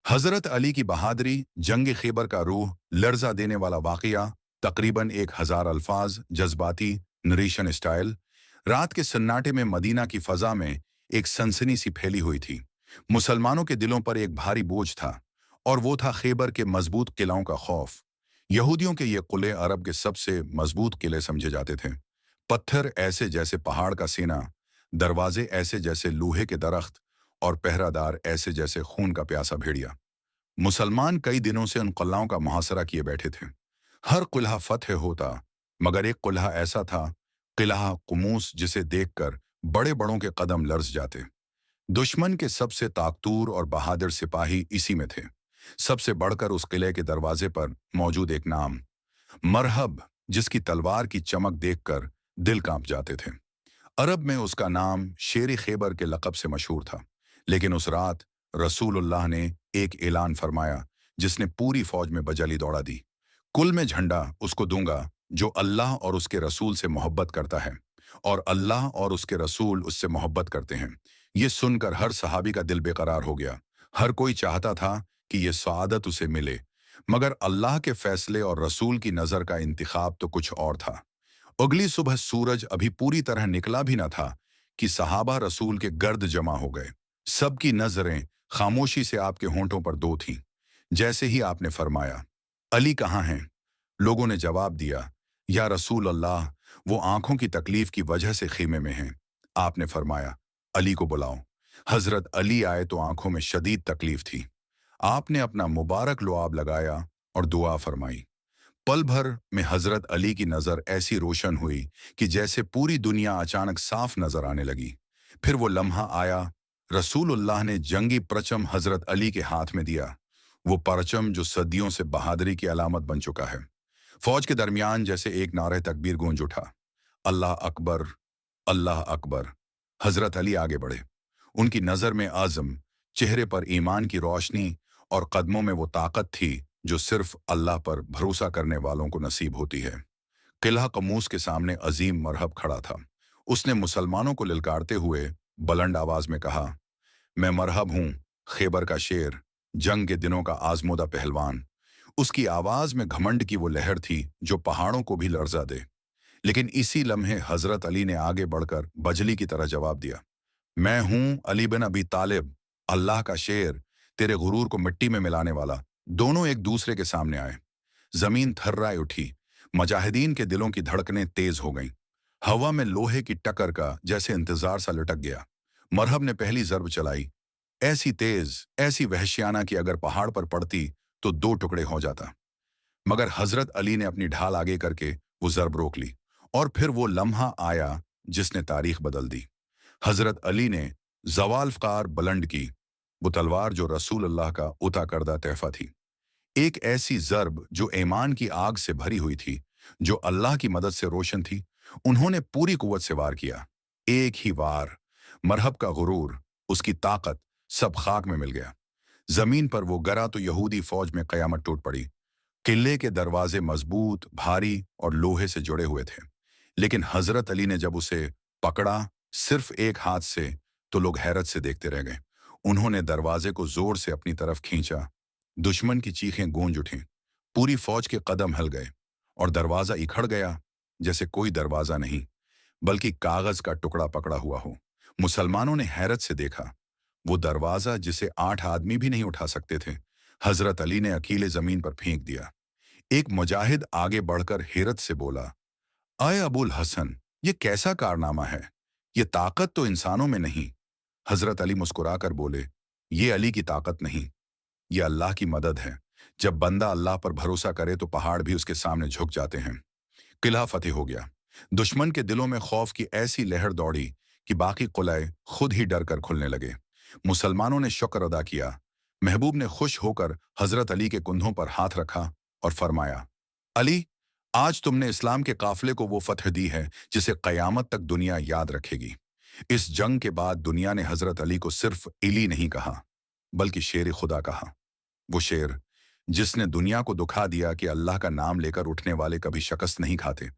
हजरत अली की बहादुरी, जंग खैबर का रूह, लर्जा देने वाला वाकया, तकरीबन 1000 अल्फाज, जज्बाती नरेशन स्टाइल। रात के सन्नाटे में मदीना की फजा में एक सनसनी सी फैली हुई थी। मुसलमानों के दिलों पर एक भारी बोझ था, और वो था खैबर के मजबूत किलों का खौफ। यहूदियों के ये किले अरब के सबसे मजबूत किले समझे जाते थे। पत्थर ऐसे जैसे पहाड़ का सीना, दरवाजे ऐसे जैसे लोहे के दरख्त, और पहरादार ऐसे जैसे खून का प्यासा भेड़िया। मुसलमान कई दिनों से उन किलों का मुहासरा किए बैठे थे। हर किला फतह होता, मगर एक किला ऐसा था, किला कुमूस, जिसे देखकर बड़े बड़ों के कदम लर्ज जाते। दुश्मन के सबसे ताकतूर और बहादुर सिपाही इसी में थे। सबसे बढ़कर उस किले के दरवाजे पर मौजूद एक नाम, मरहब, जिसकी तलवार की चमक देखकर दिल कांप जाते थे। अरब में उसका नाम शेर खैबर के लक़ब से मशहूर था। लेकिन उस रात रसूलुल्लाह ने एक ऐलान फरमाया, जिसने पूरी फौज में बजली दौड़ा दी। कुल में झंडा उसको दूंगा जो अल्लाह और उसके रसूल से मोहब्बत करता है, और अल्लाह और उसके रसूल उससे मोहब्बत करते हैं। ये सुनकर हर सहाबी का दिल बेकरार हो गया। हर कोई चाहता था कि ये सआदत उसे मिले, मगर अल्लाह के फैसले और रसूल की नज़र का इंतखाब तो कुछ और था। अगली सुबह सूरज अभी पूरी तरह निकला भी न था कि सहाबा रसूल के गर्द जमा हो गए। सबकी नजरें खामोशी से आपके होंठों पर दो थीं। जैसे ही आपने फरमाया, अली कहाँ हैं? लोगों ने जवाब दिया, या रसूल अल्लाह, वो आंखों की तकलीफ की वजह से खीमे में हैं। आपने फरमाया, अली को बुलाओ। हजरत अली आए तो आंखों में शदीद तकलीफ थी। आपने अपना मुबारक लुआब लगाया और दुआ फरमाई। पल भर में हजरत अली की नजर ऐसी रोशन हुई कि जैसे पूरी दुनिया अचानक साफ नजर आने लगी। फिर वो लम्हा आया, रसूलुल्लाह ने जंगी परचम हजरत अली के हाथ में दिया। वो परचम जो सदियों से बहादुरी की अलामत बन चुका है। फौज के दरमियान जैसे एक नारे तकबीर गूंज उठा, अल्लाह अकबर, अल्लाह अकबर। हजरत अली आगे बढ़े। उनकी नजर में आज़म, चेहरे पर ईमान की रोशनी, और कदमों में वो ताकत थी जो सिर्फ अल्लाह पर भरोसा करने वालों को नसीब होती है। किला कमूस के सामने अजीम मरहब खड़ा था। उसने मुसलमानों को ललकारते हुए बुलंद आवाज में कहा, मैं मरहब हूं, खैबर का शेर, जंग के दिनों का आजमोदा पहलवान। उसकी आवाज में घमंड की वो लहर थी जो पहाड़ों को भी लर्जा दे। लेकिन इसी लम्हे हजरत अली ने आगे बढ़कर बजली की तरह जवाब दिया, मैं हूं अली बिन अबी तालिब, अल्लाह का शेर, तेरे गुरूर को मिट्टी में मिलाने वाला। दोनों एक दूसरे के सामने आए। जमीन थर्राए उठी। मुजाहिदीन के दिलों की धड़कनें तेज हो गईं। हवा में लोहे की टक्कर का जैसे इंतजार सा लटक गया। मरहब ने पहली जर्ब चलाई, ऐसी तेज, ऐसी वहशियाना कि अगर पहाड़ पर पड़ती तो दो टुकड़े हो जाता। मगर हजरत अली ने अपनी ढाल आगे करके वो जर्ब रोक ली। और फिर वो लम्हा आया जिसने तारीख बदल दी। हजरत अली ने जवाल्फकार बुलंद की, वो तलवार जो रसूल अल्लाह का उता करदा तहफा थी। एक ऐसी जर्ब जो ईमान की आग से भरी हुई थी, जो अल्लाह की मदद से रोशन थी। उन्होंने पूरी कुव्वत से वार किया। एक ही वार, मरहब का गुरूर, उसकी ताकत, सब खाक में मिल गया। जमीन पर वो गिरा तो यहूदी फौज में कयामत टूट पड़ी। किले के दरवाजे मजबूत, भारी और लोहे से जुड़े हुए थे। लेकिन हजरत अली ने जब उसे पकड़ा, सिर्फ एक हाथ से, तो लोग हैरत से देखते रह गए। उन्होंने दरवाजे को जोर से अपनी तरफ खींचा। दुश्मन की चीखें गूंज उठीं। पूरी फौज के कदम हिल गए, और दरवाजा इखड़ गया, जैसे कोई दरवाजा नहीं बल्कि कागज का टुकड़ा पकड़ा हुआ हो। मुसलमानों ने हैरत से देखा। वो दरवाजा जिसे 8 आदमी भी नहीं उठा सकते थे, हजरत अली ने अकेले जमीन पर फेंक दिया। एक मुजाहिद आगे बढ़कर हैरत से बोला, आए अबुल हसन, ये कैसा कारनामा है? ये ताकत तो इंसानों में नहीं। हजरत अली मुस्कुराकर बोले, ये अली की ताकत नहीं, ये अल्लाह की मदद है। जब बंदा अल्लाह पर भरोसा करे तो पहाड़ भी उसके सामने झुक जाते हैं। किला फतेह हो गया। दुश्मन के दिलों में खौफ की ऐसी लहर दौड़ी कि बाकी किले खुद ही डर कर खुलने लगे। मुसलमानों ने शुक्र अदा किया। महबूब ने खुश होकर हजरत अली के कुंधों पर हाथ रखा और फरमाया, अली, आज तुमने इस्लाम के काफिले को वो फतह दी है जिसे कयामत तक दुनिया याद रखेगी। इस जंग के बाद दुनिया ने हजरत अली को सिर्फ अली नहीं कहा, बल्कि शेर खुदा कहा। वो शेर जिसने दुनिया को दुखा दिया कि अल्लाह का नाम लेकर उठने वाले कभी शिकस्त नहीं खाते।